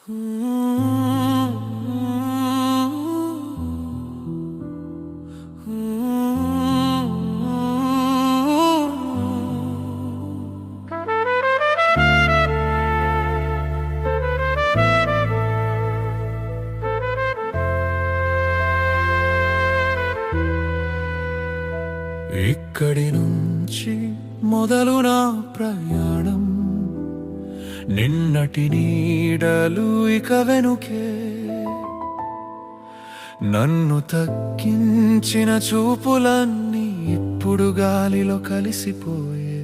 ఇక్కడి నుంచి మొదలు నా ప్రయాణం, నిన్నటి నీడలు ఇక వెనుకే. నన్ను తగ్గించిన చూపులన్నీ ఇప్పుడు గాలిలో కలిసిపోయే.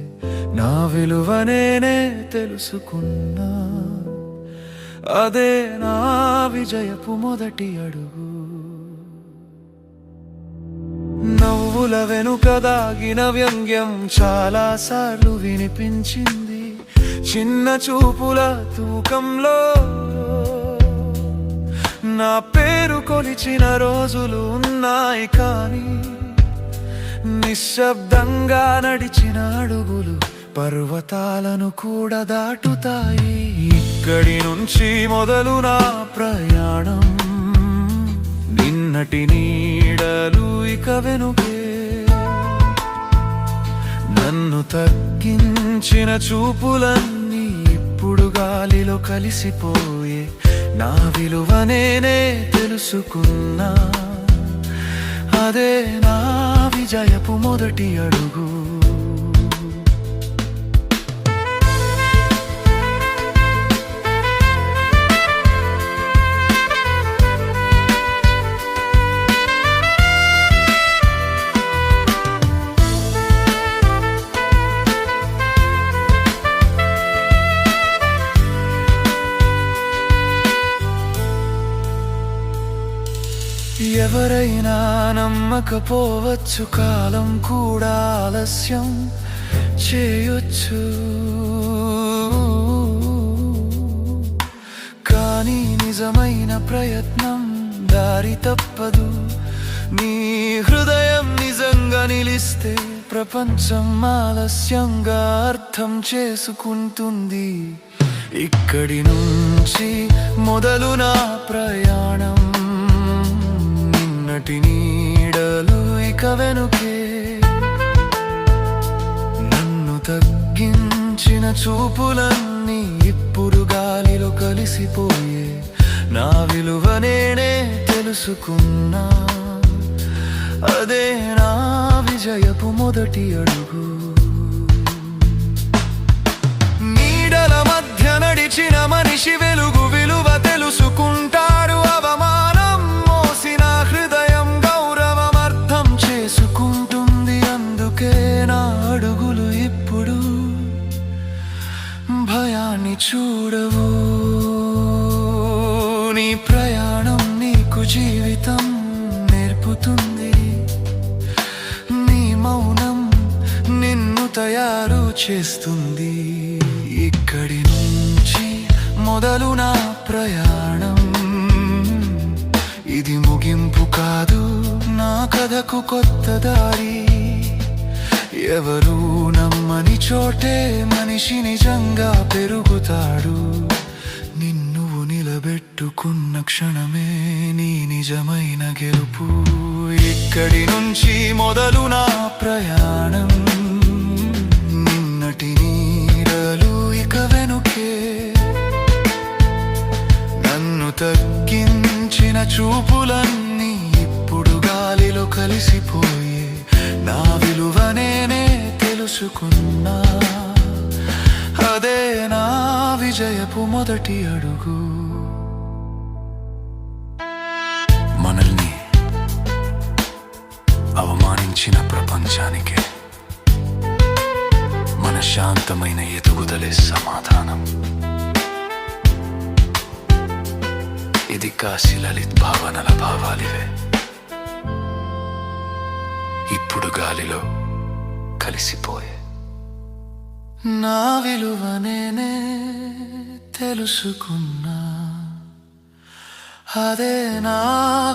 నా విలువ నేనే తెలుసుకున్నా, అదే నా విజయపు మొదటి అడుగు. నవ్వుల వెనుక దాగిన వ్యంగ్యం చాలా సార్లు వినిపించింది. చిన్న చూపుల తూకంలో నా పేరు కొలిచిన రోజులు ఉన్నాయి, కానీ నిశ్శబ్దంగా నడిచిన అడుగులు పర్వతాలను కూడా దాటుతాయి. ఇక్కడి నుంచి మొదలు నా ప్రయాణం, నిన్నటి నీడలు ఇక వెనుకే. నన్ను తగ్గించిన చూపులన్నీ ఇప్పుడు గాలిలో కలిసిపోయే. నా విలువ నేనే తెలుసుకున్నా, అదే నా విజయపు మొదటి అడుగు. ఎవరైనా నమ్మకపోవచ్చు, కాలం కూడా ఆలస్యం చేయొచ్చు, కానీ నిజమైన ప్రయత్నం దారి తప్పదు. నీ హృదయం నిజంగా నిలిస్తే ప్రపంచం ఆలస్యంగా అర్థం చేసుకుంటుంది. ఇక్కడి నుంచి మొదలు నా ప్రయాణం, నిన్నటి నీడలు ఇక వెనుకే. నన్ను తగ్గించిన చూపులన్నీ ఇప్పుడు గాలిలో కలిసిపోయే. నా విలువ నేనే తెలుసుకున్నా, అదే నా విజయపు మొదటి అడుగు. నీడల మధ్య నడిచిన మనిషి వెలుగు విలువ తెలుసుకుంటాడు. అవమానం మోసిన హృదయం గౌరవం అర్థం చేసుకుంటుంది. అందుకే నా అడుగులు ఇప్పుడు భయాన్ని చూడవు. నీ ప్రయాణం నీకు జీవితం నేర్పుతుంది. నీ మౌనం నిన్ను తయారు చేస్తుంది. ఇక్కడి నుంచి మొదలు నా ప్రయాణం, ఇది ముగింపు కాదు, నా కథకు కొత్త దారి. ఎవరూ నమ్మని చోటే మనిషి నిజంగా పెరుగుతాడు. నిన్ను నిలబెట్టుకున్న క్షణమే నీ నిజమైన గెలుపు. ఇక్కడి నుంచి మొదలు నా ప్రయాణం, నిన్నటి నీడలు ఇక వెనుకే. నన్ను తగ్గించిన చూపులన్నీ ఇప్పుడు గాలిలో కలిసిపోయే. నా విలువ నేనే తెలుసుకున్నా, అదే నా విజయపు మొదటి అడుగు. మనల్ని అవమానించిన ప్రపంచానికే మన శాంతమైన ఎదుగుదలే సమాధానం. ఇది కాశీ లలిత్ భావనల భావాలివే, ఇప్పుడు గాలిలో కలిసిపోయే. నా విలువ నేనే తెలుసుకున్నా, అదే నా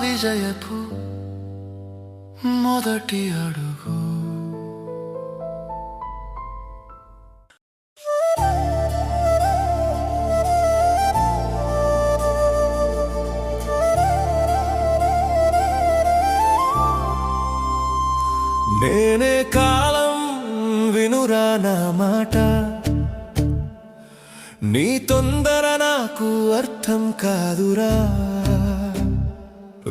విజయపు మొదటి అడుగు. నాకు అర్థం కాదురా.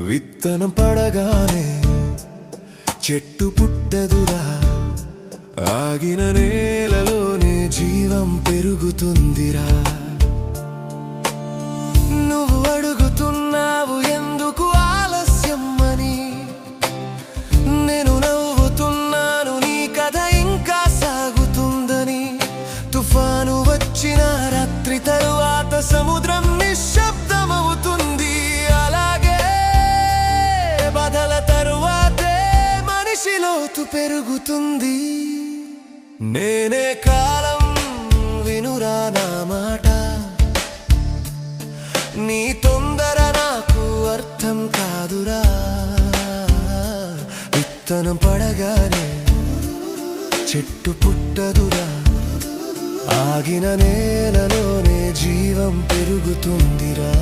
విత్తనం పడగానే చెట్టు పుట్టదురా, ఆగిన నేలలోనే జీవం పెరుగుతుందిరా. నువ్వు అడుగుతున్నావు ఎందుకు ఆలస్యం అని, నేను నవ్వుతున్నాను నీ కథ ఇంకా సాగుతుందని. తుఫాను వచ్చిన రాత్రి తరువాత సముద్రం నిశ్శబ్దమవుతుంది, అలాగే బాధల తరువాతే మనిషి లోతు పెరుగుతుంది. నేనే కాలం, వినురా నా మాట, నీ తొందర నాకు అర్థం కాదురా. విత్తనం పడగానే చెట్టు పుట్టదురా, ఆగిన నేలలోనే జీవం పెరుగుతుందిరా.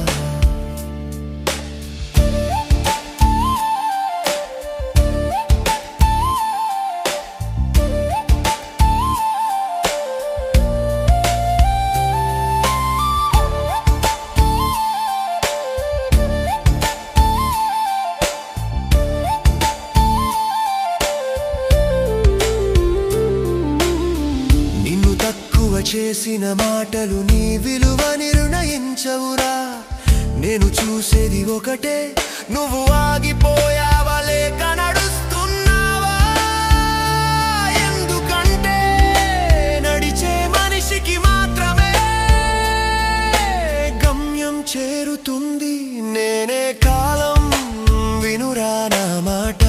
చేసిన మాటలు నీ విలువ నిర్ణయించవురా. నేను చూసేది ఒకటే, నువ్వు ఆగిపోయావా లేక నడుస్తున్నావా. ఎందుకంటే నడిచే మనిషికి మాత్రమే గమ్యం చేరుతుంది. నేనే కాలం, వినురా నా మాట,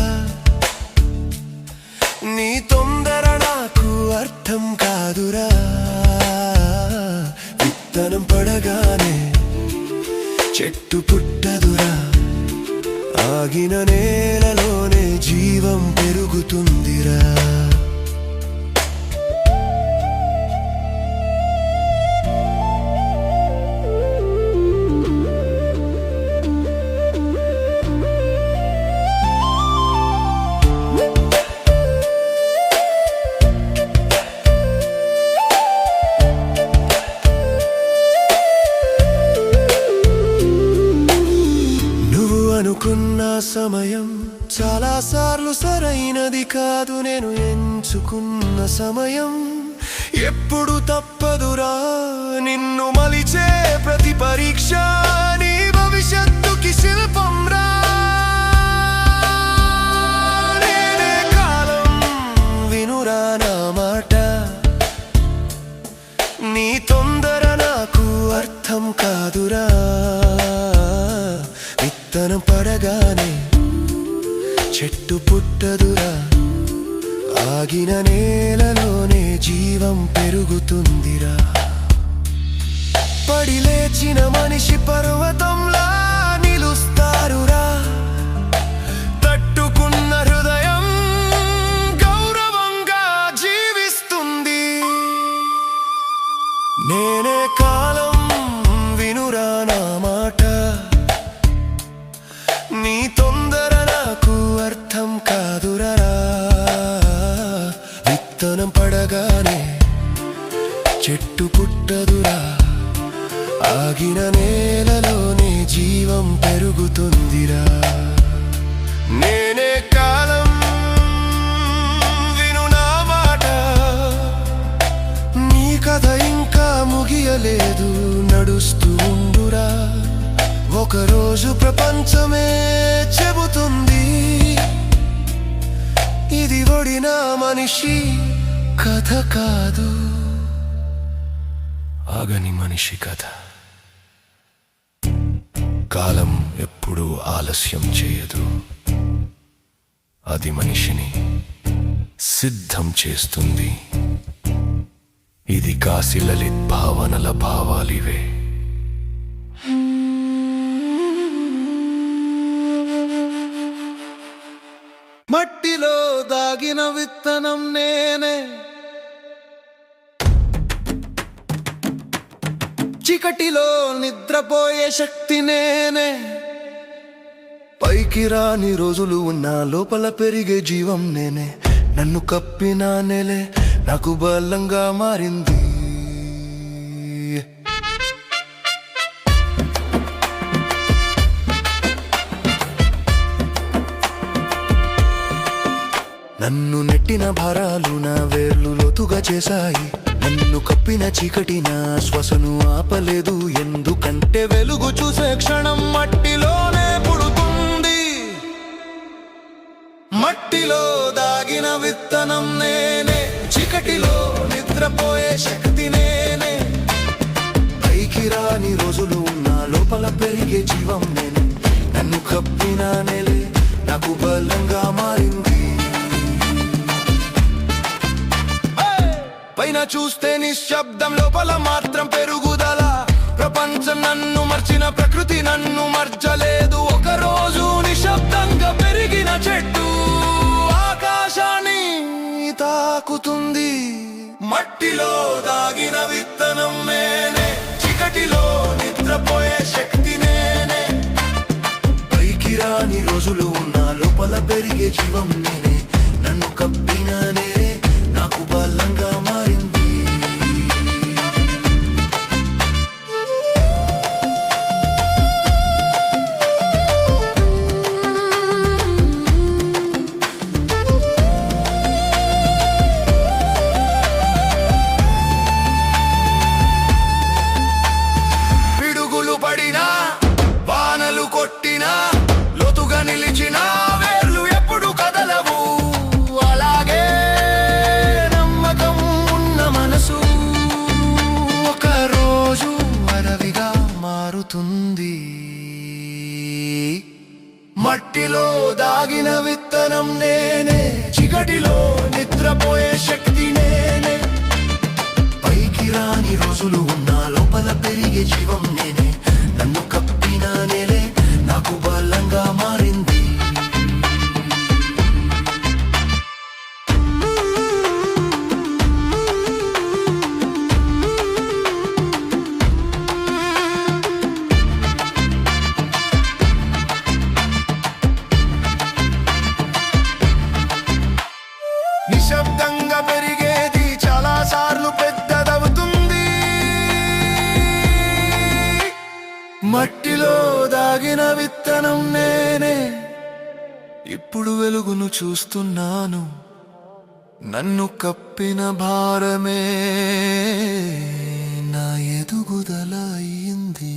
నీ తొందర నాకు అర్థం కాదురా. విత్తనం పడగానే చెట్టు పుట్టదురా, ఆగిన నేలలోనే జీవం పెరుగుతుందిరా. అనుకున్న సమయం చాలాసార్లు సరైనది కాదు, నేను ఎంచుకున్న సమయం ఎప్పుడు తప్పదురా. నిన్ను మలిచే ప్రతి పరీక్ష నీ భవిష్యత్తుకి శిల్పం రా. నేనే కాలం, వినురా నా మాట, నీ తొందర నాకు అర్థం కాదురా. విత్తనం పడగానే చెట్టు పుట్టదురా, ఆగిన నేలలోనే జీవం పెరుగుతుందిరా. పడి లేచిన మనిషి పర్వతంలా నిలుస్తారురా, తట్టుకున్న హృదయం గౌరవంగా జీవిస్తుంది. నేనే కాలం, వినురా నా మాట, నీ తొందర నాకు అర్థం కాదురా. విత్తనం పడగానే చెట్టు పుట్టదురా, ఆగిన నేలలోనే జీవం పెరుగుతుందిరా. నేనే కాలం, విను నా మాట, నీ కథ ఇంకా ముగియలేదు, నడుస్తూ ఉండురా. ఒకరోజు ప్రపంచమే చెబుతుంది, ఇది ఒడిన మనిషి కథ కాదు, ఆగని మనిషి కథ. కాలం ఎప్పుడూ ఆలస్యం చేయదు, అది మనిషిని సిద్ధం చేస్తుంది. ఇది కాశీ లలిత్ భావనల భావాలివే. మట్టిలో దాగిన విత్తనం నేనే, చీకటిలో నిద్రపోయే శక్తి నేనే. పైకి రాని రోజులు ఉన్నా లోపల పెరిగే జీవం నేనే. నన్ను కప్పిన నేలే నాకు బలంగా మారింది. పట్టిన భారాలు నా వేర్లు లోతుగా చేశాయి. నన్ను కప్పిన చీకటి నా శ్వాసను ఆపలేదు. ఎందుకంటే వెలుగు చూసే క్షణం మట్టిలోనే పుడుతుంది. మట్టిలో దాగిన విత్తనం నేనే, చీకటిలో నిద్రపోయే శక్తి నేనే. పైకి రాని రోజులు నా లోపల పెరిగే జీవం నేనే. నన్ను కప్పిన నేలే నాకు బలంగా మారింది. పైన చూస్తే నిశ్శబ్దం, లోపల మాత్రం పెరుగుదల. ప్రపంచం నన్ను మర్చిన ప్రకృతి నన్ను మర్చలేదు. ఒక రోజు నిశ్శబ్దంగా పెరిగిన చెట్టు ఆకాశాన్ని తాకుతుంది. మట్టిలో దాగిన విత్తనం నేనే, చీకటిలో నిద్రపోయే శక్తి నేనే. పైకి రాని రోజులు నా లోపల పెరిగే జీవం నేనే. నన్ను కప్పిన నేనే నాకు బలంగా మారింది. పిడుగులు పడినా, వానలు కొట్టినా, లోతుగా నిలిచిన వేర్లు ఎప్పుడు కదలవు. అలాగే నమ్మకం ఉన్న మనసు ఒక రోజు అడవిగా మారుతుంది. మట్టిలో దాగిన విత్తనం నేనే, చీకటిలో నిద్రపోయే శక్తి నేనే. పైకి రాని రోజులు నా లోపల పెరిగే జీవం నేనే. నన్ను కప్పిన నేలే నాకు బలంగా మారింది. నిశ్శబ్దంగా పెరిగేది చాలా సార్లు పెద్దదవుతుంది. మట్టిలో దాగిన విత్తనం నేనే, ఇప్పుడు వెలుగును చూస్తున్నాను. నన్ను కప్పిన భారమే నా ఎదుగుదల అయింది.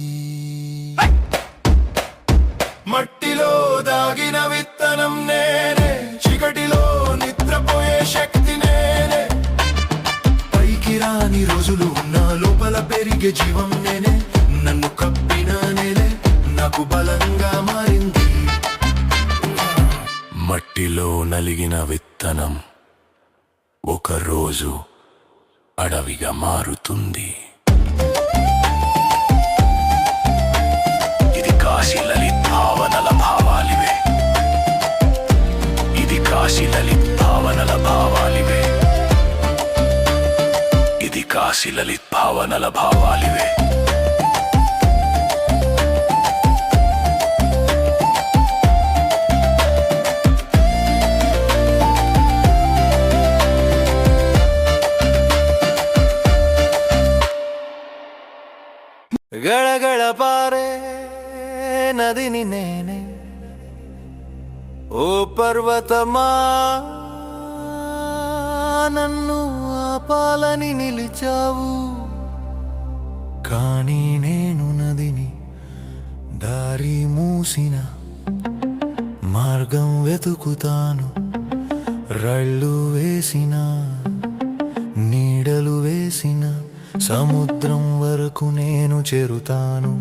మట్టిలో దాగిన విత్తనం నేనే, చీకటిలో నిద్రపోయే శక్తి నేనే. పైకి రాని రోజులు నా లోపల పెరిగే జీవం నేనే. నన్ను కప్పిన నేలే నాకు బలంగా మారింది. మట్టిలో నలిగిన విత్తనం ఒక రోజు అడవిగా మారుతుంది. ఇది కాశీ లలిత్ భావనల భావాలివే. ఇది కాశీ లలిత్ భావనల భావాలివే. ఇది కాశీ లలిత్ భావనల భావాలివే. గళగళ పారే నదిని నేనే, ఓ పర్వతమా నన్ను ఆపాలని నిలిచావు. కానీ నేను నదిని దారి మూసిన మార్గం వెతుకుతాను. రైళ్ళు వేసిన, నీడలు వేసిన సముద్రం వరకు నేను చేరుతాను.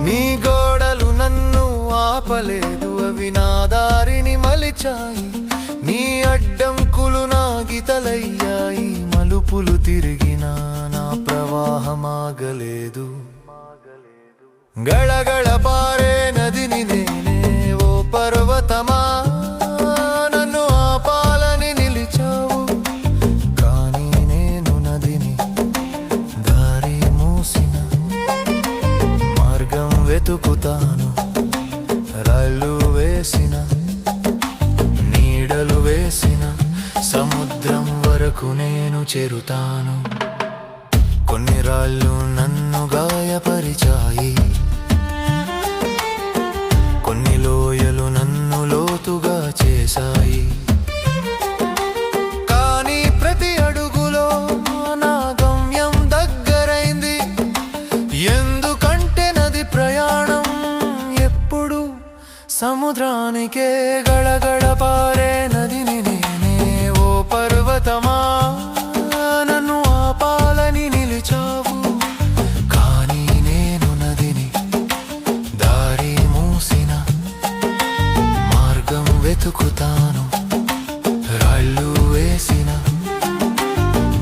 నీ గోడలు నన్ను ఆపలేదు, అవి నా దారిని మలిచాయి. నీ అడ్డంకులు నా గీతలయ్యాయి. మలుపులు తిరిగినా నా ప్రవాహమాగలేదు. గళగళ పారే నదిని నేనే, ఓ పర్వతమా నన్ను ఆపాలని నిలిచావు. కానీ నేను నదిని దారి మూసిన వరకు నేను చేరుతాను. కొన్ని రాళ్ళు నన్ను గాయపరిచాయి, కొన్ని లోయలు నన్ను లోతుగా చేశాయి. కానీ ప్రతి అడుగులో నా గమ్యం దగ్గరైంది. ఎందుకంటే నది ప్రయాణం ఎప్పుడు సముద్రానికే. గడగడ పారే నదిని నేనే, ఓ పర్వతమా నన్ను ఆపాలని నిలిచావు. కానీ నేను నదిని, దారి మూసిన మార్గం వెతుకుతాను. రాళ్ళు వేసిన,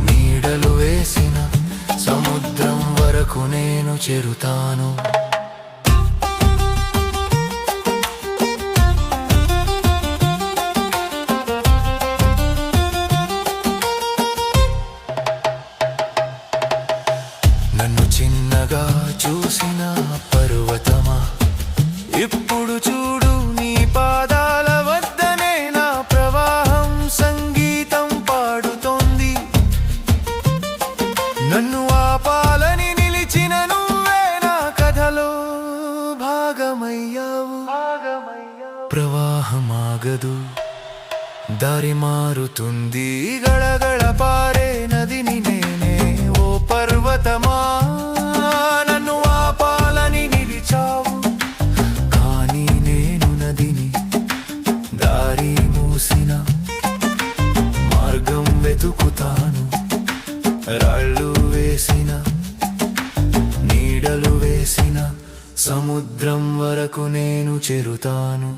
నీడలు వేసిన సముద్రం వరకు నేను చేరుతాను. నన్ను చిన్నగా చూసిన పర్వతమా, ఇప్పుడు చూడు నీ పాదాల వద్దనే నా ప్రవాహం సంగీతం పాడుతోంది. నన్ను ఆపాలని నిలిచిన నువ్వే నా కథలో భాగమయ్యావు. ప్రవాహం ఆగదు, దారి మారుతుంది. గడగడ పారే నదిని నేనే, ఓ పర్వతమా నన్ను ఆపాలని నిలిచావు. కానీ నేను నదిని, దారి మూసిన మార్గం వెతుకుతాను. రాళ్ళు వేసిన, నీడలు వేసిన సముద్రం వరకు నేను చేరుతాను.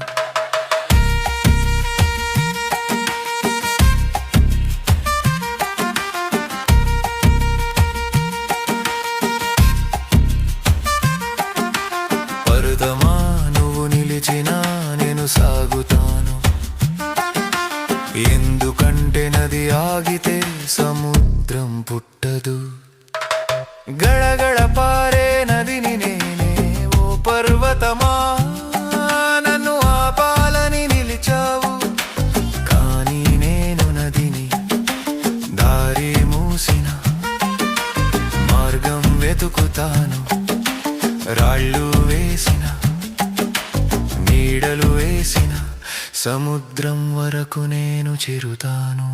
పర్వతమా నువ్వు నిలిచినా నేను సాగుతాను. ఎందుకంటే నది ఆగితే సముద్రం పుట్టదు. గడగడ పారే నదిని నేనే, ఓ పర్వతమా నన్ను ఆపాలని నిలిచావు. కానీ నేను నదిని, దారి మూసిన మార్గం వెతుకుతాను. రాళ్ళు వేసిన, నీడలు వేసిన సముద్రం వరకు నేను చేరుతాను.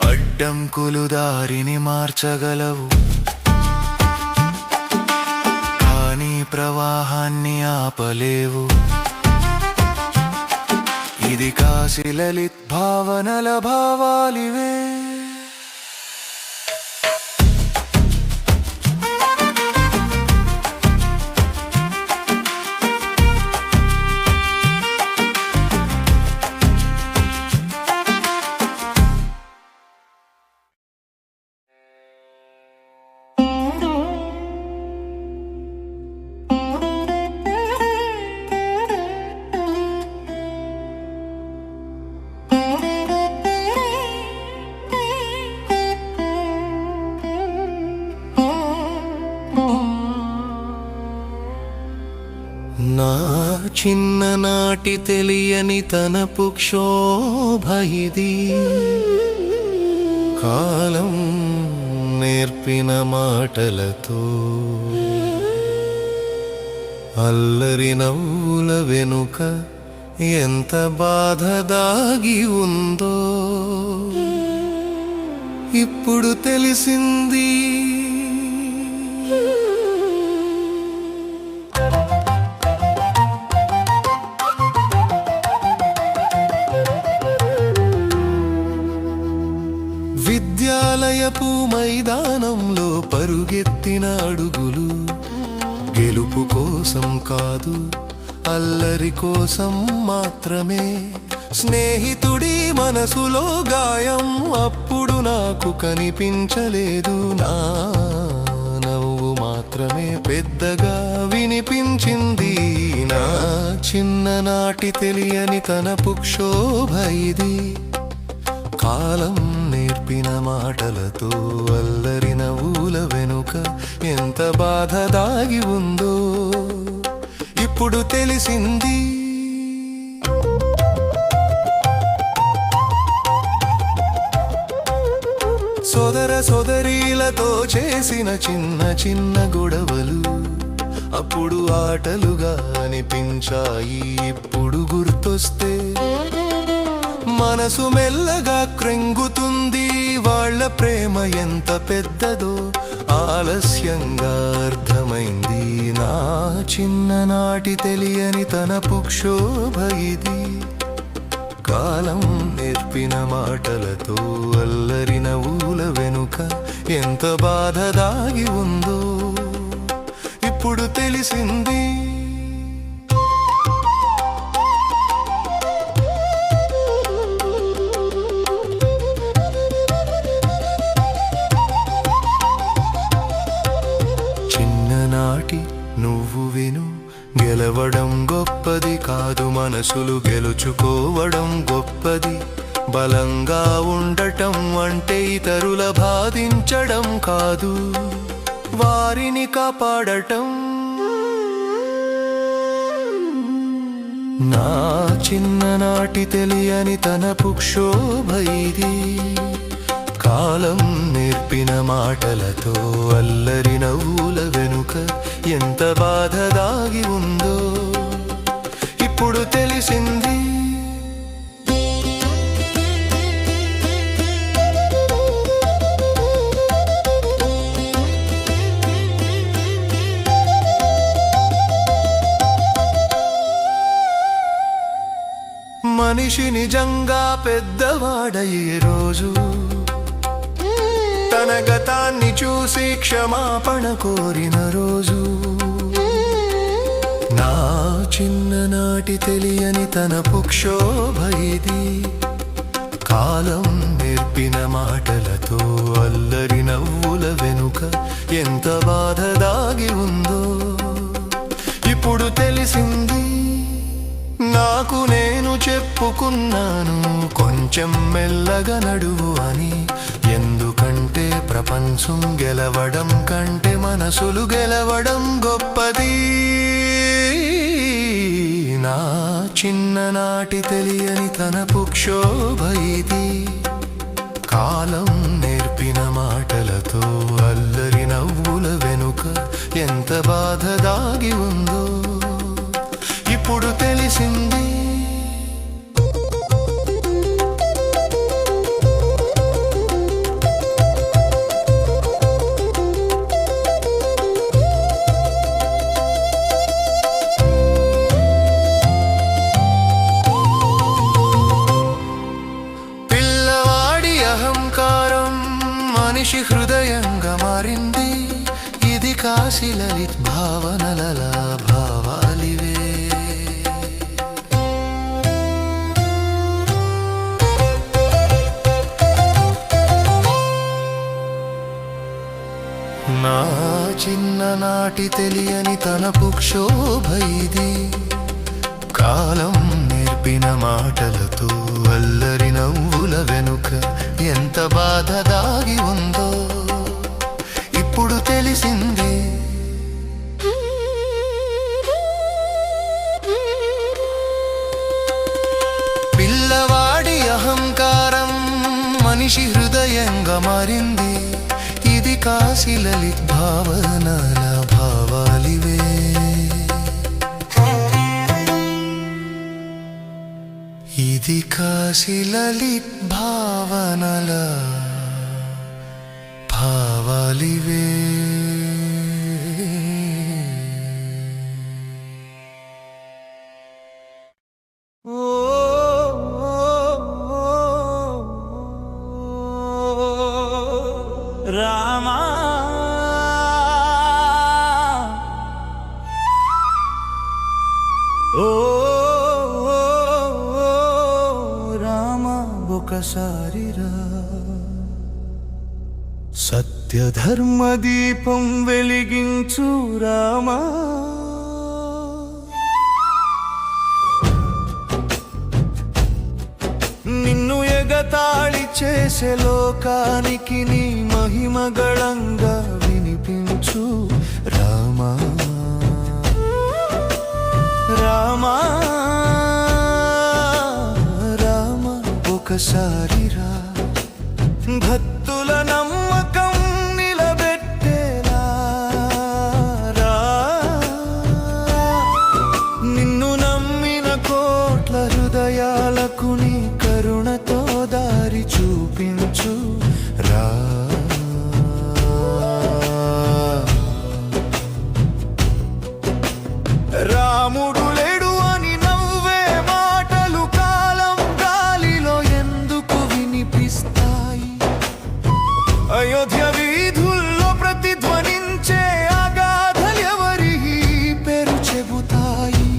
అడ్డంకులు దారిని మార్చగలవు, కానీ ప్రవాహాన్ని ఆపలేవు. ఇది కాశీ లలిత్ భావనల భావాలివే. నా చిన్ననాటి తెలియని తనపు క్షోభ ఇది, కాలం నేర్పిన మాటలతో. అల్లరి నవ్వుల వెనుక ఎంత బాధ దాగి ఉందో ఇప్పుడు తెలిసింది. విద్యాలయపు మైదానంలో పరుగెత్తిన అడుగులు గెలుపు కోసం కాదు, అల్లరి కోసం మాత్రమే. స్నేహితుడి మనసులో గాయం అప్పుడు నాకు కనిపించలేదు. నా నవ్వు మాత్రమే పెద్దగా వినిపించింది. నా చిన్ననాటి తెలియని తనపు క్షోభ ఇది, కాలం నేర్పిన మాటలతో. అల్లరి నవ్వుల వెనుక ఎంత బాధ దాగి ఉందో ఇప్పుడు తెలిసింది. సోదర సోదరీలతో చేసిన చిన్న చిన్న గొడవలు అప్పుడు ఆటలుగా అనిపించాయి. ఇప్పుడు గుర్తొస్తే మనసు మెల్లగా క్రింగుతుంది. వాళ్ళ ప్రేమ ఎంత పెద్దదో ఆలస్యంగా అర్థమైంది. నా చిన్ననాటి తెలియని తన పుక్షోభ ఇది. కాలం నేర్పిన మాటలతో అల్లరిన ఊల వెనుక ఎంత బాధ దాగి ఉందో ఇప్పుడు తెలిసింది. చిన్ననాటి నువ్వు విను, గెలవడం గొప్పది కాదు, మనసులు గెలుచుకోవడం గొప్పది. బలంగా ఉండటం అంటే ఇతరుల బాధించడం కాదు, వారిని కాపాడటం. నా చిన్ననాటి తెలియని తన పుక్షోభ ఇది. కాలం నేర్పిన మాటలతో అల్లరి నవ్వుల వెనుక ఎంత బాధ దాగి ఉందో ఇప్పుడు తెలిసింది. మనిషి నిజంగా పెద్దవాడయ్యే రోజు, తన గతాన్ని చూసి క్షమాపణ కోరిన రోజు. నా చిన్ననాటి తెలియని తన పుక్షోభ ఇది. కాలం నేర్పిన మాటలతో అల్లరి నవ్వుల వెనుక ఎంత బాధ దాగి ఉందో ఇప్పుడు తెలిసింది. నాకు నేను చెప్పుకున్నాను కొంచెం మెల్లగా నడువు అని. ఎందుకంటే ప్రపంచం గెలవడం కంటే మనసులు గెలవడం గొప్పది. నా చిన్ననాటి తెలియని తన పుక్షోభ ఇది. కాలం నేర్పిన మాటలతో అల్లరి నవ్వుల వెనుక ఎంత బాధ దాగి ఉందో ఇప్పుడు తెలిసింది. పిల్లవాడి అహంకారం మనిషి హృదయంగా మారింది. ఇది కాశీ లలిత్ భావనల భావాలివే. నా చిన్ననాటి తెలియని తన పుక్షోభ ఇది. కాలం నేర్పిన మాటలతో అల్లరి నవ్వుల వెనుక ఎంత బాధ దాగి ఉందో ఇప్పుడు తెలిసింది. పిల్లవాడి అహంకారం మనిషి హృదయంగా మారింది. ఇది కాశీ లలిత్ భావనల భావాలివే. ఇది కాశీ లలిత్ భావనల భావాలివే. రామా ఓ రామా ఒకసారి రా. సత్యధర్మ దీపం వెలిగించు రామా. నిన్ను ఎగతాళి చేసే లోకానికి నీ మహిమగళంగా వినిపించు ఒకసారి రా భక్తుల నమ్మకం నిలబెట్టేలా రా. నిన్ను నమ్మిన కోట్ల హృదయాలకు నీ కరుణతో దారి చూపించు రా. రాముడు లేడు అని నవ్వే మాటలు కాలం గాలిలో ఎందుకు వినిపిస్తాయి? అయోధ్య వీధుల్లో ప్రతిధ్వనించే అగాధలెవరి పేరు చెబుతాయి?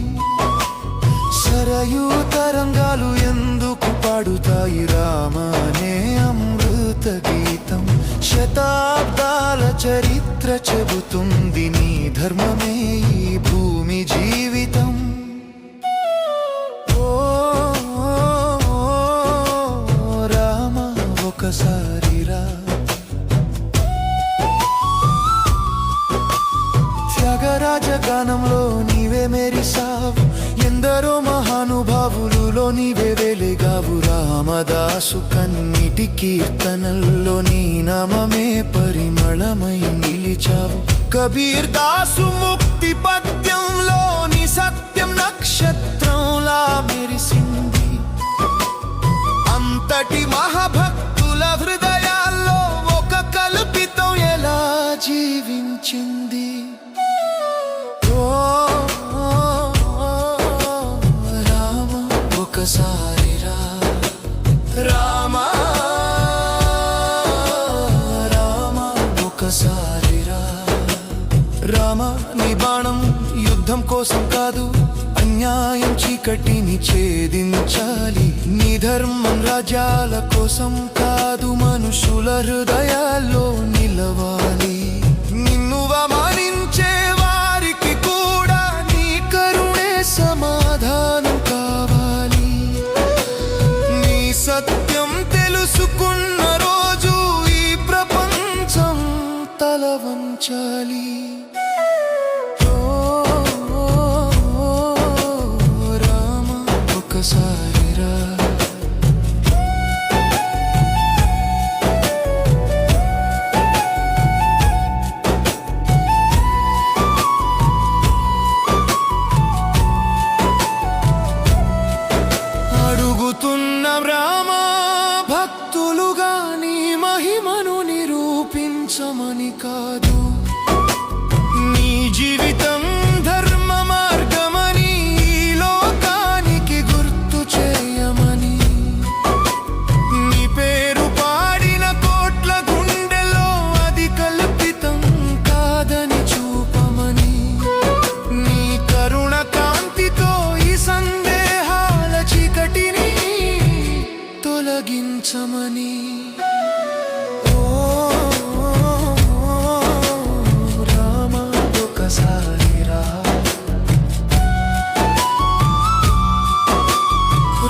సరయూ తరంగాలు ఎందుకు పాడుతాయి రామనే అమృత గీతం? శతాబ్దాల చరిత్ర చెబుతుంది నీ ధర్మమే ఈ భూమి జీవితం. ఓ రామ ఒకసారి రా. త్యాగరాజ గానంలో నీవే మెరిసావు, ఎందరో మహానుభావులులో నీవే వెలిగావు. రామదాసు కన్నిటి కీర్తనల్లో నీ నామమే పరిమళమై నిలిచావు. కబీర్ దాసు ముక్తి పద్యంలో నీ సత్యం నక్షత్రంలా మెరిసింది. అంతటి మహాభక్తుల హృదయాల్లో ఒక కల్పితం ఎలా జీవించింది? రామ ఒకసారి రా. రామ రామ ఒకసారి రా. రామ నీ బాణం యుద్ధం కోసం కాదు, అన్యాయం చీకటిని ఛేదించాలి. నీ ధర్మం రాజ్యాల కోసం కాదు, మనుషుల హృదయాల్లో నిలవాలి. నిన్ను అవమానించే వారికి కూడా నీ కరుణే సమాధానం కావాలి. నీ సత్యం తెలుసుకున్న రోజు ఈ ప్రపంచం తల వంచాలి. రామ ఒకసారి రా. అడుగుతున్న రామ భక్తులుగా నీ మహిమను నిరూపించమని కాదు, నీ జీవితం ధర్మ మార్గమని ఈ లోకానికి గుర్తు చేయమని. నీ పేరు పాడిన కోట్ల గుండెలో అది కల్పితం కాదని చూపమని. నీ కరుణ కాంతితో ఈ సందేహాల చీకటిని తొలగించమని. రామ ఒకసారి రా.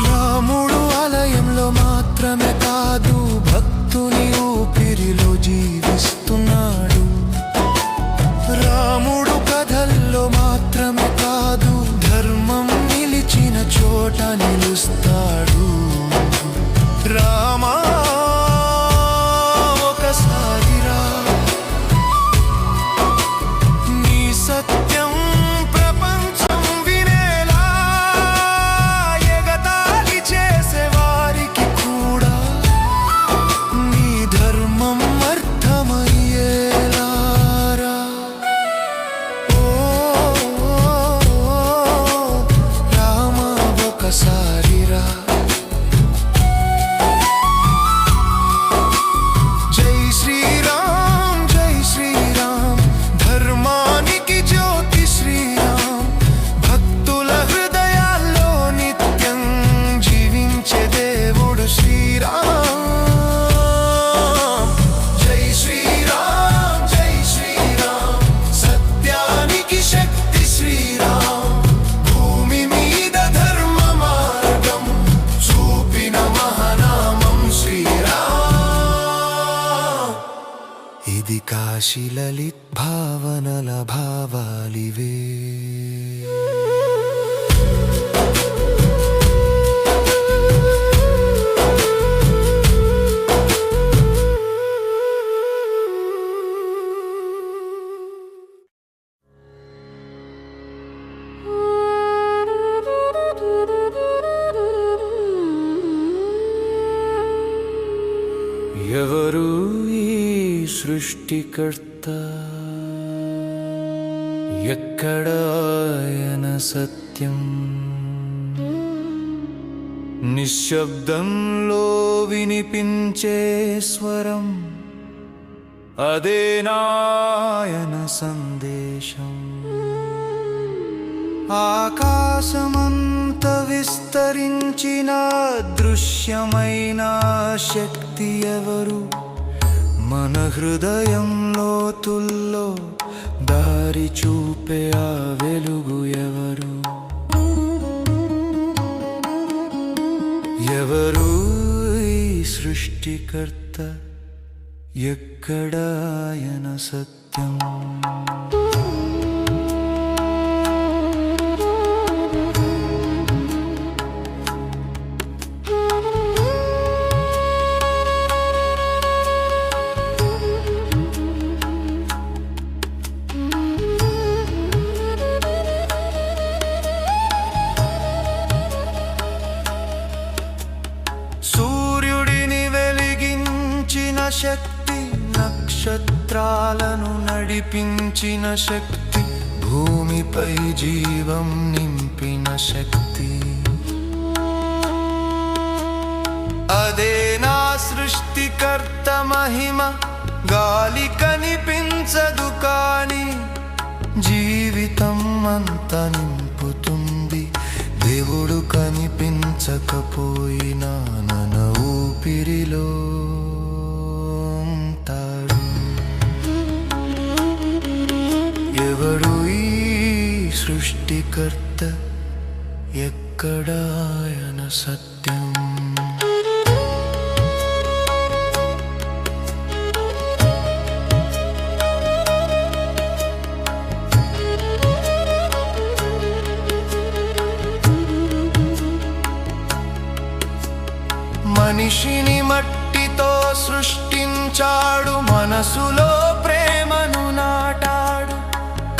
రాముడు ఆలయంలో మాత్రమే కాదు, భక్తుని ఊపిరిలో జీవిస్తున్నాడు. రాముడు కథల్లో మాత్రమే కాదు, ధర్మం నిలిచిన చోట నిలుస్తాడు. రామా ఒకసారి రా. నీ సత్యం ప్రపంచం వినేలా, ఎగతాళి చేసే వారికి కూడా నీ ధర్మం అర్థమయ్యేలా రా. రామ ఒకసారి రా. జై శ్రీరామ్ జై శ్రీరామ్, ధర్మానికి జ్యోతి శ్రీరామ్. భక్తుల హృదయాల్లో నిత్యం జీవించే దేవుడు శ్రీరామ్. జై శ్రీరామ్ జై శ్రీరామ్, సత్యానికి శక్తి శ్రీరామ్. భూమి మీద ధర్మ మార్గం చూపిన మహానామం శ్రీరామ్. ఇది కాశీ లలిత్ భావనల భావాలివే. సృష్టికర్త ఎక్కడ ఆయన సత్యం నిశ్శబ్దంలో వినిపించే స్వరం అదే నాయన సందేశం ఆకాశమంత విస్తరించిన దృశ్యమైన శక్తి ఎవరు మన హృదయం లోతుల్లో దారి చూపే ఆ వెలుగు ఎవరు ఎవరు ఈ సృష్టికర్త ఎక్కడ ఆయన సత్యం సూర్యుడిని వెలిగించిన శక్తి నక్షత్రాలను నడిపించిన శక్తి భూమిపై జీవం నింపిన శక్తి అదే నా సృష్టికర్త మహిమ గాలి కనిపించదు కానీ జీవితం అంత నింపుతుంది దేవుడు కనిపించకపోయినా నన్న ఊపిరిలో ఉంటాడు ఎవడు ఈ సృష్టికర్త ఎక్కడ ఆయన సత్యం మనిషిని మట్టితో సృష్టించాడు మనసులో ప్రేమను నాటాడు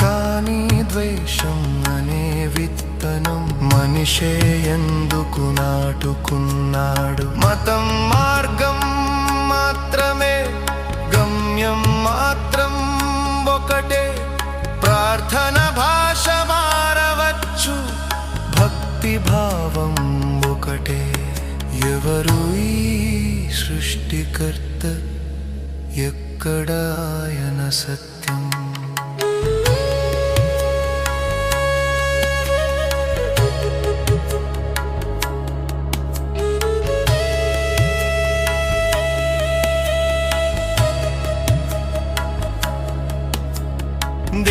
కానీ ద్వేషం అనే విత్తనం మనిషే ఎందుకు నాటుకున్నాడు మతం మార్గం మాత్రమే గమ్యం మాత్రం ఒకటే ప్రార్థన భాష మారవచ్చు భక్తి భావం ఒకటే ఎవరు ఈ సృష్టికర్త ఎక్కడ ఆయన సత్యం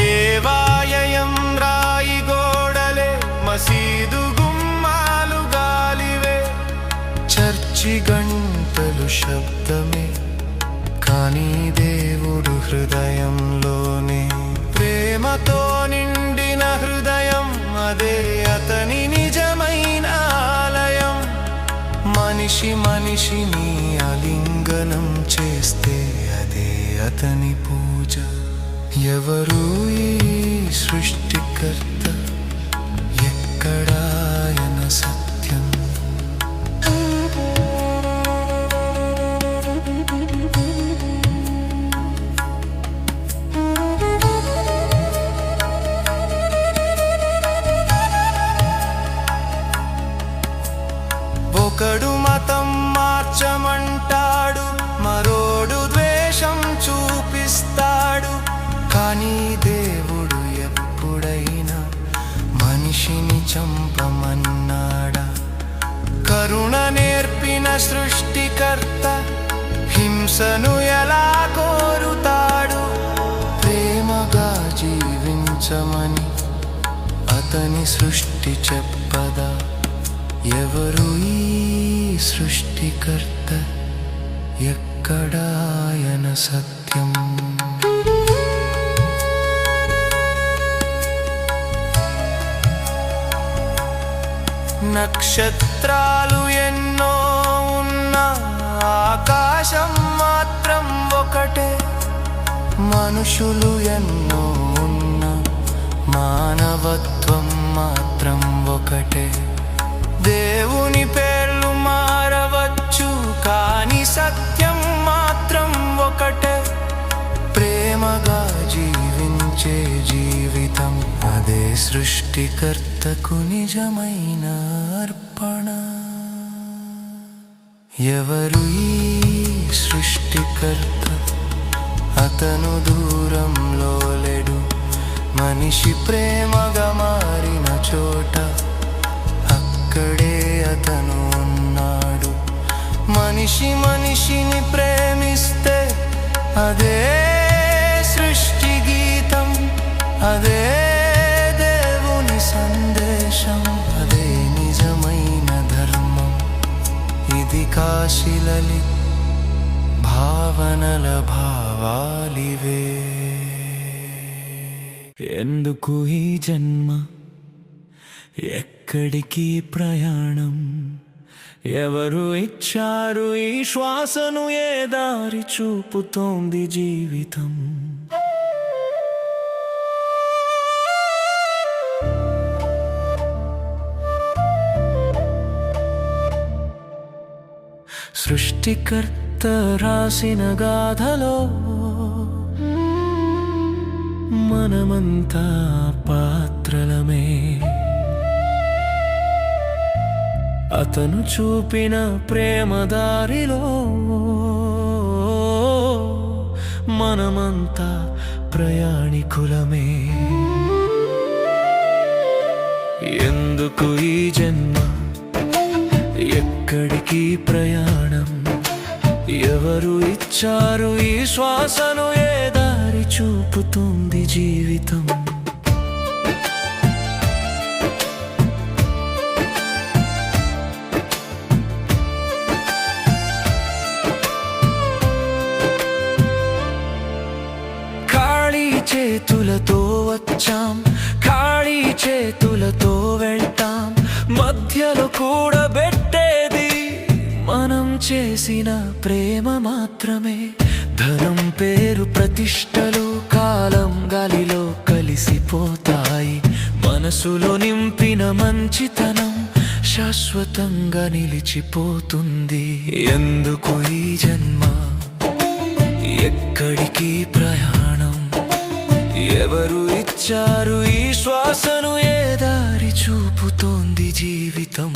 దేవాలయం రాయి గోడలే మసీదు గుమ్మాలు గాలివే చర్చి గంటలు శబ్దమే కానీ దేవుడు హృదయంలోనే ప్రేమతో నిండిన హృదయం అదే అతని నిజమైన ఆలయం మనిషి మనిషిని ఆలింగనం చేస్తే అదే అతని పూజ ఎవరు ఈ సృష్టికర్త ఎక్కడ ఆయన సత్యం ఒకడు మతం మార్చమంటాడు మరోడు ద్వేషం చూపిస్తాడు కానీ దేవుడు ఎప్పుడైనా మనిషిని చంపమన్నాడా కరుణ నేర్పిన సృష్టికర్త హింసను ఎలా కోరుతాడు ప్రేమగా జీవించమని అతని సృష్టి చెప్పదా ఎవరు ఈ సృష్టికర్త ఎక్కడ ఆయన సత్యం నక్షత్రాలు ఎన్నో ఉన్న ఆకాశం మాత్రం ఒకటే మనుషులు ఎన్నో ఉన్న మానవత్వం మాత్రం ఒకటే దేవుని పేర్లు మారవచ్చు కానీ సత్యం మాత్రం ఒకటే ఇచ్చే జీవితం అదే సృష్టికర్తకు నిజమైన అర్పణ. ఎవరు ఈ సృష్టికర్త? అతను దూరంలో లేడు. మనిషి ప్రేమగా మారిన చోట అక్కడే అతను ఉన్నాడు. మనిషి మనిషిని ప్రేమిస్తే అదే సృష్టి గీతం, అదే దేవుని సందేశం, అదే నిజమైన ధర్మం. ఇది కాశీలలి భావనల భావాలివే. ఎందుకు ఈ జన్మ, ఎక్కడికి ప్రయాణం? ఎవరు ఇచ్చారు ఈ శ్వాసను? ఏ దారి చూపుతోంది జీవితం? సృష్టికర్త రాసిన గాథలో మనమంతా పాత్రలమే. అతను చూపిన ప్రేమ దారిలో మనమంతా ప్రయాణికులమే. ఎందుకు ఈ జన్మ, ఎక్కడికి ప్రయాణం? ఎవరు ఇచ్చారు ఈ శ్వాసను? ఏ దారి చూపుతుంది జీవితం? ఖాళీ చేతులతో వచ్చాం, ఖాళీ చేతులతో వెళ్తాం. మధ్యలో కూడబెట్టేది మనం చేసిన ప్రేమ మాత్రమే. ధనం, పేరు, ప్రతిష్టలు కాలం గాలిలో కలిసిపోతాయి. మనసులో నింపిన మంచితనం శాశ్వతంగా నిలిచిపోతుంది. ఎందుకు ఈ జన్మ, ఎక్కడికి ప్రయాణం? ఎవరు ఇచ్చారు ఈ శ్వాసను? ఏ దారి చూపుతోంది జీవితం?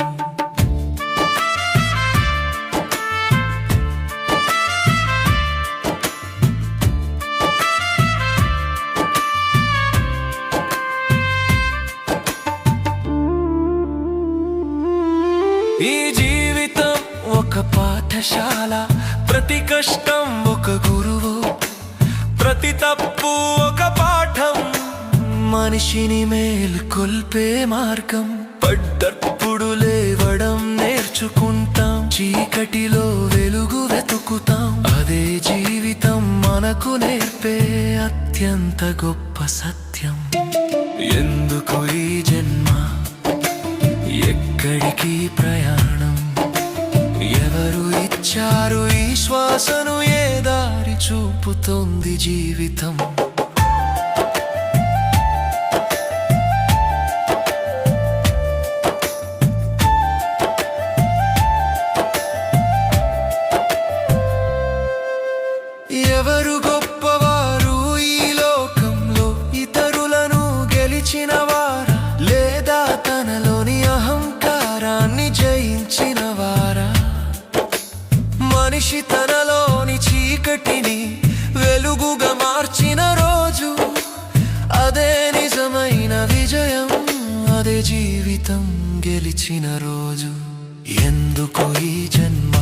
ఈ జీవితం ఒక పాఠశాల, ప్రతి కష్టం ఒక గురువు, ప్రతి తప్పు ఒక పాఠం. మనిషిని మేల్కొల్పే మార్గం. పడ్డప్పుడు లేవడం నేర్చుకుంటాం, చీకటిలో వెలుగు వెతుకుతాం. అదే జీవితం మనకు నేర్పే అత్యంత గొప్ప సత్యం. ఎందుకు ఈ జన్మ, ఎక్కడికి ప్రయాణం? ఎవరు ఇచ్చారు ఈ శ్వాసను? ఏ దారి చూపుతోంది జీవితం? ఎవరు గొప్పవారు ఈ లోకంలో? ఇతరులను గెలిచిన వారా, లేదా తనలోని అహంకారాన్ని జయించిన వారా? మనిషి తనలోని చీకటిని వెలుగుగా మార్చిన రోజు అదే నిజమైన విజయం, అదే జీవితం గెలిచిన రోజు. ఎందుకు ఈ జన్మ,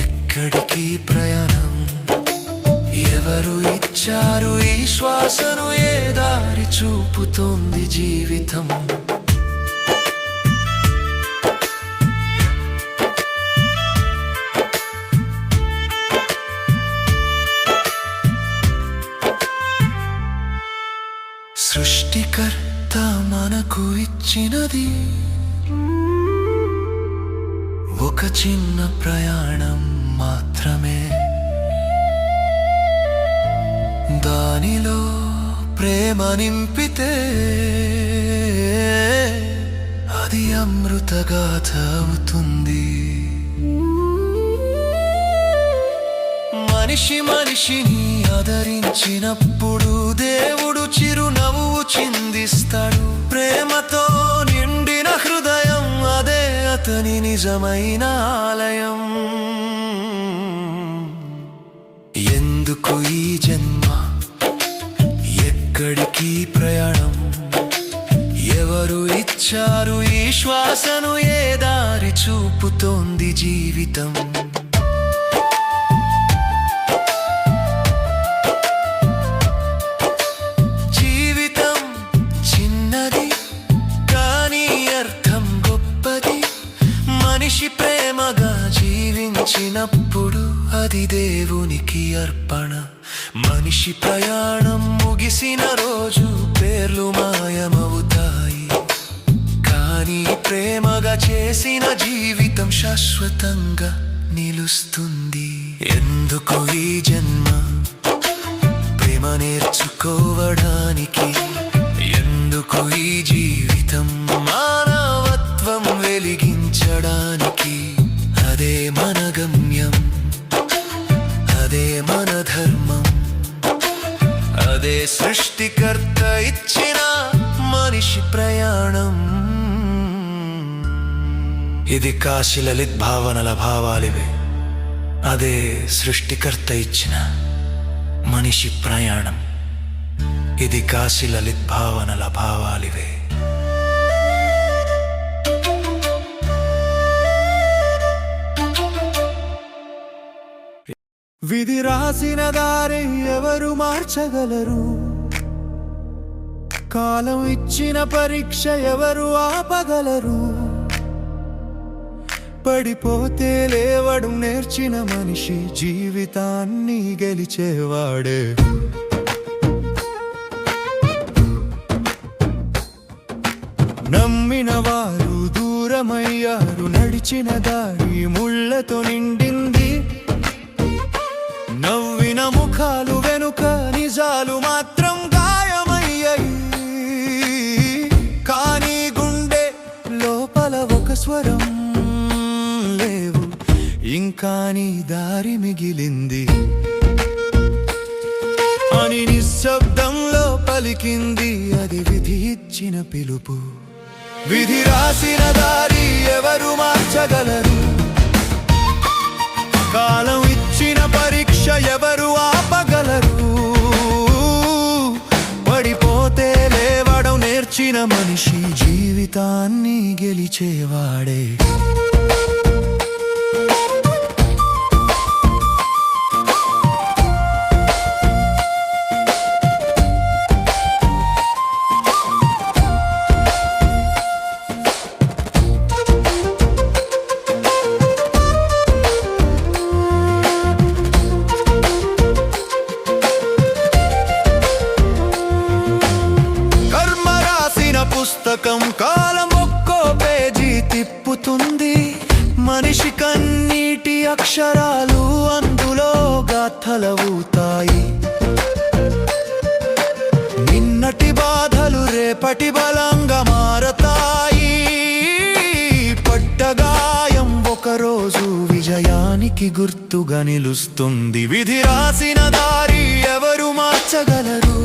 ఎక్కడికి ప్రయాణం? ఎవరు ఇచ్చారు ఈ శ్వాసను? ఏ దారి చూపుతోంది జీవితం? సృష్టికర్త మనకు ఇచ్చినది ఒక చిన్న ప్రయాణం మాత్రమే. దానిలో ప్రేమ నింపితే అది అమృతగాథ అవుతుంది. మనిషి మనిషిని ఆదరించినప్పుడు దేవుడు చిరునవ్వు చిందిస్తాడు. ప్రేమతో నిండిన హృదయం, అదే అతని నిజమైన ఆలయం. ఎందుకు ఈ జన్మ, ఎక్కడికి ప్రయాణం, ఎవరు ఇచ్చారు ఈ శ్వాసను, ఏ దారి చూపుతోంది జీవితం. జీవితం చిన్నది కానీ అర్థం గొప్పది. మనిషి ప్రేమగా జీవించినప్పుడు అది దేవునికి అర్పణ. మనిషి ప్రయాణం ముగిసిన రోజు పేర్లు మాయమవుతాయి, కానీ ప్రేమగా చేసిన జీవితం శాశ్వతంగా నిలుస్తుంది. ఎందుకు ఈ జన్మ, ప్రేమ నేర్చుకోవడానికి. ఎందుకు ఈ జీవితం, మానవత్వం వెలిగించడానికి. అదే మన గమ్యం, అదే మన ధర్మం, అదే సృష్టికర్త ఇచ్చిన మనిషి ప్రయాణం. ఇది కాశీ లలిత్ భావనల భావాలివే, అదే సృష్టికర్త ఇచ్చిన మనిషి ప్రయాణం. ఇది కాశీ లలిత్ భావనల భావాలివే. విధి రాసిన దారి ఎవరు మార్చగలరు, కాలం ఇచ్చిన పరీక్ష ఎవరు ఆపగలరు. పడిపోతే లేవడం నేర్చిన మనిషి జీవితాన్ని గెలిచేవాడే. నమ్మిన వారు దూరమయ్యారు, నడిచిన దారి ముళ్ళతో నిండింది. నవ్విన ముఖాలు వెనుక నిజాలు మాత్రం గాయమయ్యాయి. కానీ గుండె లోపల ఒక స్వరం, లేవు ఇంకా నీ దారి మిగిలింది అని నిశ్శబ్దంలో పలికింది. అది విధి ఇచ్చిన పిలుపు. విధి రాసిన దారి ఎవరు మార్చగలరు, కాలం ఇచ్చిన పరీక్ష ఎవరు ఆపగలరు. పడిపోతే లేవడం నేర్చిన మనిషి జీవితాన్ని గెలిచేవాడే. పుస్తకం కాలం ఒక్కో పేజీ తిప్పుతుంది. మనిషి కన్నీటి అక్షరాలు అందులో గాథలవుతాయి. నిన్నటి బాధలు రేపటి బలంగా మారతాయి. పడ్డగాయం ఒకరోజు విజయానికి గుర్తుగా నిలుస్తుంది. విధి రాసిన దారి ఎవరు మార్చగలరు,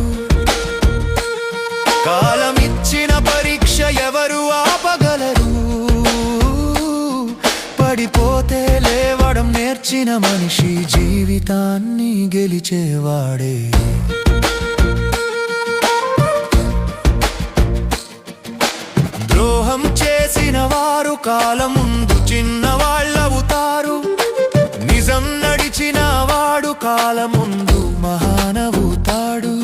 కాలం ఇచ్చిన పరీక్ష ఎవరు ఆపగలరు. పడిపోతే లేవడం నేర్చిన మనిషి జీవితాన్ని గెలిచేవాడే. ద్రోహం చేసిన వారు కాలం ముందు చిన్నవాళ్ళవుతారు. నిజం నడిచిన వాడు కాలం ముందు మహానవుతాడు.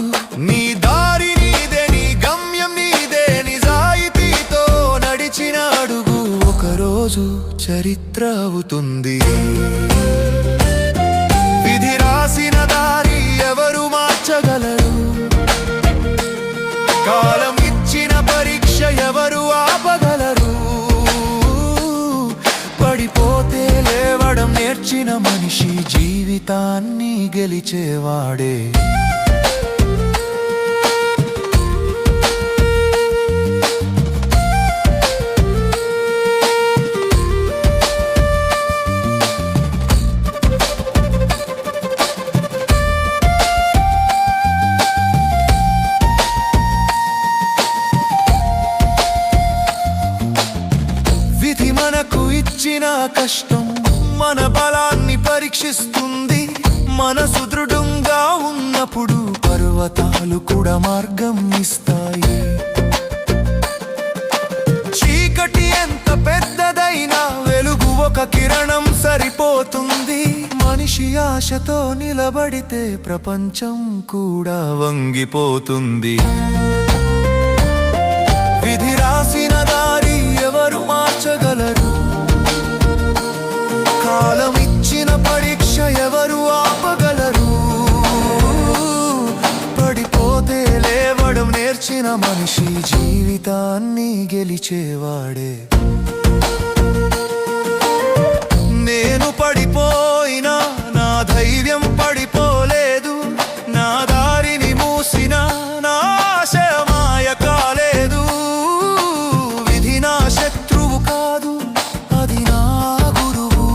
నీ దారి నీదే, నీ గమ్యం నీదే, నిజాయితీతో నడిచిన అడుగు ఒకరోజు చరిత్ర అవుతుంది. విధి రాసిన దారి ఎవరు మార్చగలరు, కాలం ఇచ్చిన పరీక్ష ఎవరు ఆపగలరు. పడిపోతే లేవడం నేర్చిన మనిషి జీవితాన్ని గెలిచేవాడే. కష్టం మన బలాన్ని పరీక్షిస్తుంది. మనసు దృఢంగా ఉన్నప్పుడు పర్వతాలు కూడా మార్గం ఇస్తాయి. చీకటి ఎంత పెద్దదైనా వెలుగు ఒక కిరణం సరిపోతుంది. మనిషి ఆశతో నిలబడితే ప్రపంచం కూడా వంగిపోతుంది. విధి రాసిన దారి ఎవరు మార్చగలరు? కాలం ఇచ్చిన పరీక్ష ఎవరు ఆపగలరు? పడిపోతే లేవడం నేర్చిన మనిషి జీవితాన్ని గెలిచేవాడే. నేను పడిపోయినా నా ధైర్యం పడిపోలేదు. నా దారిని మూసిన నా ఆశ మాయ కాలేదు. విధి నా శత్రువు కాదు, అది నా గురువు.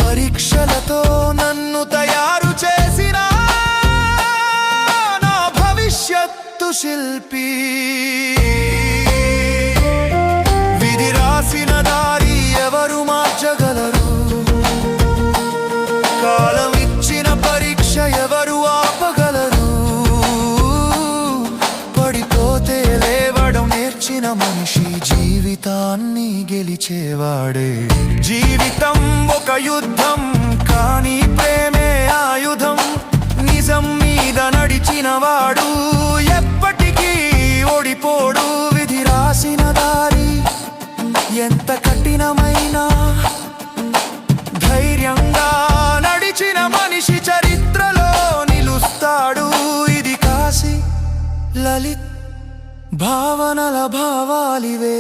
పరీక్షలతో నన్ను తయారు చేసిన నా భవిష్యత్తు శిల్పి. విధి రాసిన దారి ఎవరు మార్చగలరు? కాలం ఇచ్చిన పరీక్ష ఎవరు ఆపగలరు? పడిపోతే లేవడం నేర్చిన మనిషి జీవితాన్ని గెలిచేవాడే. జీవితం ఒక యుద్ధం, కానీ ప్రేమే ఆయుధం. నిజం మీద నడిచిన వాడు ఎప్పటికీ ఓడిపోడు. విధి రాసిన దారి ఎంత కఠినమైనా ధైర్యంగా నడిచిన మనిషి చరిత్రలో నిలుస్తాడు. ఇది కాశీ లలిత్ భావనల భావాలివే.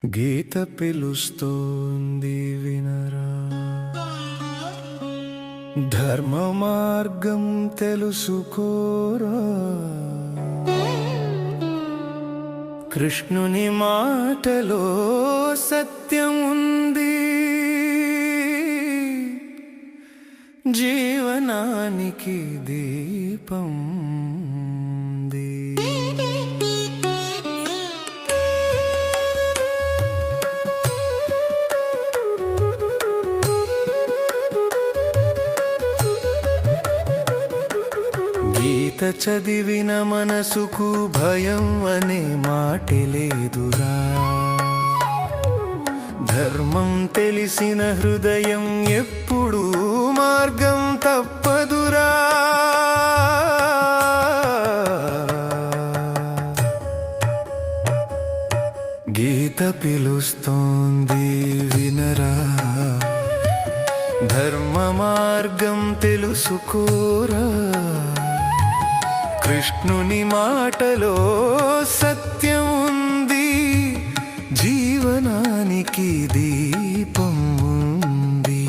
గీత పిలుస్తోంది వినరా, ధర్మ మార్గం తెలుసుకోరా. కృష్ణుని మాటలో సత్యం ఉంది, జీవనానికి దీపం ఉంది. గీత చదివిన మనసుకు భయం అనే మాటే లేదురా. ధర్మం తెలిసిన హృదయం ఎప్పుడూ మార్గం తప్పదురా. గీత పిలుస్తోంది వినరా, ధర్మ మార్గం తెలుసుకోరా. కృష్ణుని మాటలో సత్యం ఉంది, జీవనానికి దీపం ఉంది.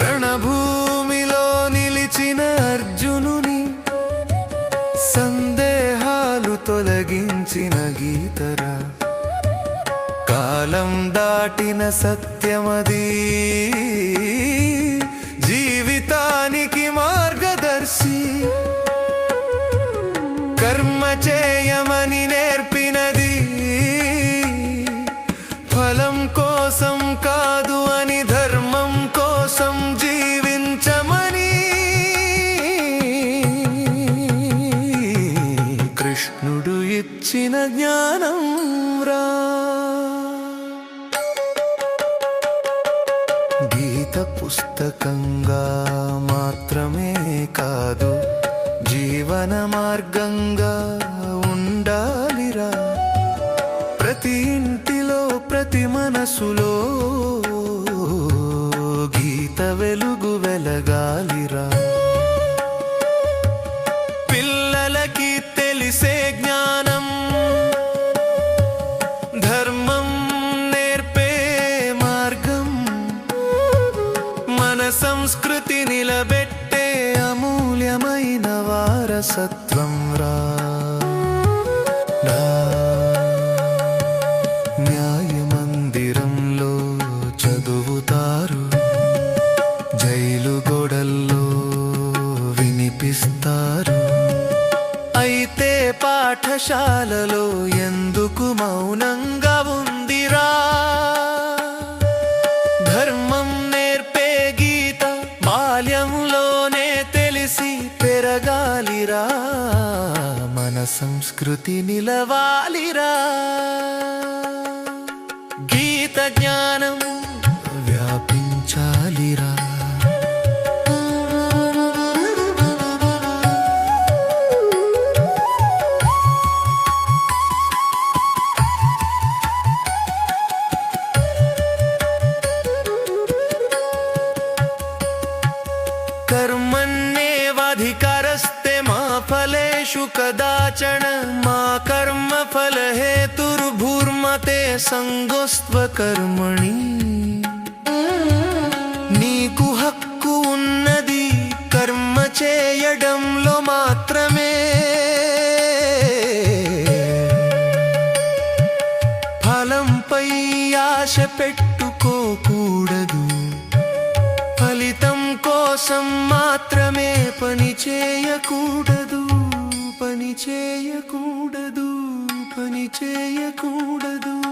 రణభూమిలో నిలిచిన అర్జునుని సందేహాలు తొలగించిన గీతరా. కాలం దాటిన సత్యమది, జీవితానికి మార్గదర్శి. కర్మ చేయమని నేర్పినది, ఫలం కోసం కాదు అని, ధర్మం కోసం జీవించమని. కృష్ణుడు ఇచ్చిన జ్ఞానం రా. గీత పుస్తకంగా మాత్రమే కాదు, జీవన మార్గంగా ఉండాలిరా. ప్రతి ఇంటిలో ప్రతి మనసులో గీత వెలుగు వెలగాలిరా. పిల్లలకి తెలిసే జ్ఞానం, ధర్మం నేర్పే మార్గం, మన సంస్కృతి నిలబెట్టే మౌనంగా ఉందిరా. ధర్మం నేర్పే గీత బాల్యంలోనే తెలిసి పెరగాలిరా. మన సంస్కృతి నిలవాలిరా. గీత జ్ఞానం వ్యాపించాలిరా. कर्मण्येवाधिकारस्ते मा फलेषु कदाचन मा कर्मफल हेतुर्भूर्मते संगोस्त्वकर्मणि. నీకు హక్కు ఉన్నది కర్మ చేయడంలో మాత్రమే. ఫలంపై ఆశ పెట్టుకోకూడదు. ఫలితం కోసం మాత్రమే పని చేయకూడదు. పని చేయకూడదు. పని చేయకూడదు.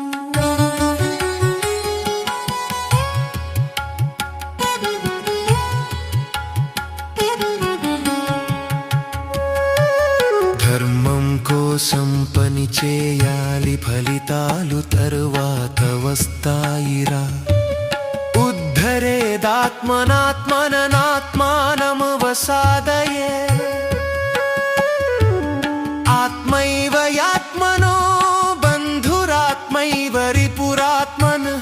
ధర్మం కోసం పని చేయాలి. ఫలితాలు తరువాత వస్తాయిరా. ఉద్ధరేదాత్మనాత్మననాత్మానమవసాదయే. ఆత్మైవ యాత్మనో బంధురాత్మైవ రిపురాత్మన.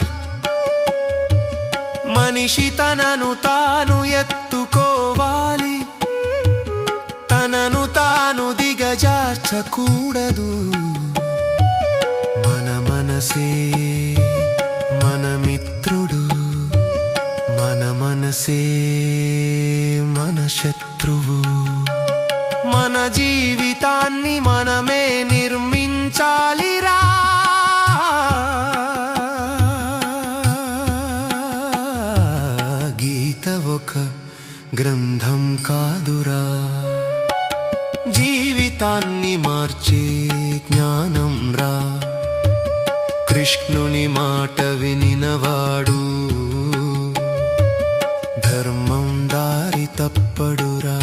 మనిషి తనను తాను ఎత్తుకోవాలి. తనను తాను దిగజార్చకూడదు. మన మనసే మన మిత్రుడు. మన మనసే మన శత్రువు. మన జీవితాన్ని మనమే నిర్మించాలిరా. గీత ఒక గ్రంథం కాదురా. జీవితాన్ని మార్చే జ్ఞానం రా. కృష్ణుని మాట వినినవాడు ధర్మం దారి తప్పడురా.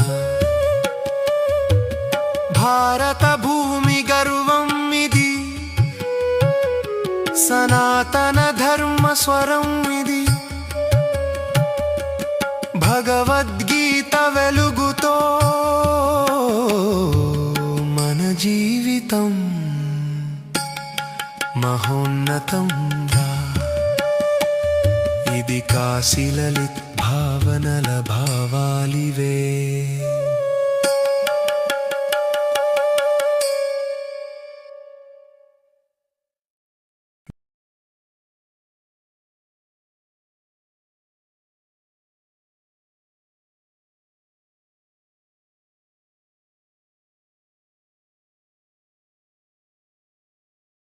భారత భూమి గర్వం ఇది. సనాతన ధర్మ స్వరం ఇది. భగవద్గీత వెలుగుతో మన జీవితం మహోన్నతం రా. ఇది కాశీ లలిత్ భావనల భావాలివే.